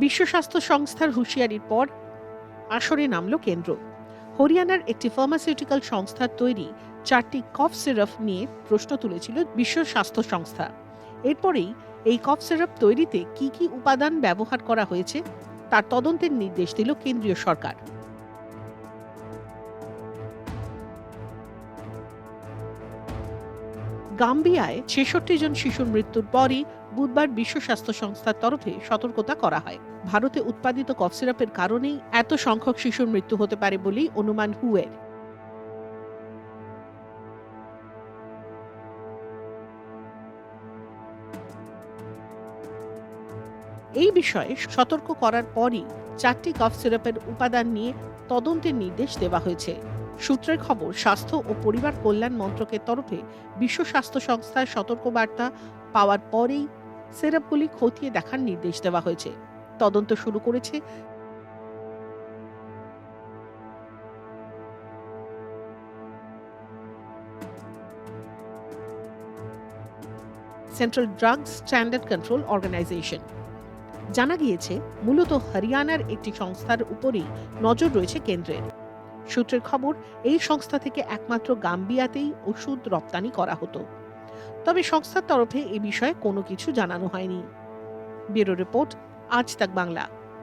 বিশ্ব স্বাস্থ্য সংস্থার হুঁশিয়ারির পর আসরে নামল কেন্দ্র। হরিয়ানার একটি ফার্মাসিউটিক্যাল সংস্থার তৈরি 4টি কফ সিরাপ নিয়ে প্রশ্ন তুলেছিল বিশ্ব স্বাস্থ্য সংস্থা। এরপরেই এই কফ সিরাপ তৈরিতে কি কি উপাদান ব্যবহার করা হয়েছে তার তদন্তের নির্দেশ দিল কেন্দ্রীয় সরকার। গাম্বিয়ায় 66 জন শিশুর মৃত্যুর পরই বুধবার বিশ্ব স্বাস্থ্য সংস্থার তরফে সতর্কতা করা হয়। ভারতে উৎপাদিত কফ সিরাপের কারণেই এত সংখ্যক শিশুর মৃত্যু হতে পারে বলেই অনুমান হুয়ের। এই বিষয়ে সতর্ক করার পরই 4টি কফ সিরাপের উপাদান নিয়ে তদন্তের নির্দেশ দেওয়া হয়েছে। সূত্রের খবর, স্বাস্থ্য ও পরিবার কল্যাণ মন্ত্রকের তরফে বিশ্ব স্বাস্থ্য সংস্থার সতর্কবার্তা পাওয়ার পরেই সিরাপগুলি খতিয়ে দেখার নির্দেশ দেওয়া হয়েছে। তদন্ত শুরু করেছে central drugs standard control organisation. জানা গিয়েছে, মূলত হরিয়ানার একটি সংস্থার উপরেই নজর রয়েছে কেন্দ্রের। সূত্রের খবর, এই সংস্থা থেকে একমাত্র গাম্বিয়াতেই ওষুধ রপ্তানি করা হতো। তবে সংস্থার তরফে এ বিষয়ে কোনো কিছু জানানো হয়নি। ব্যুরো রিপোর্ট, আজ তাক বাংলা।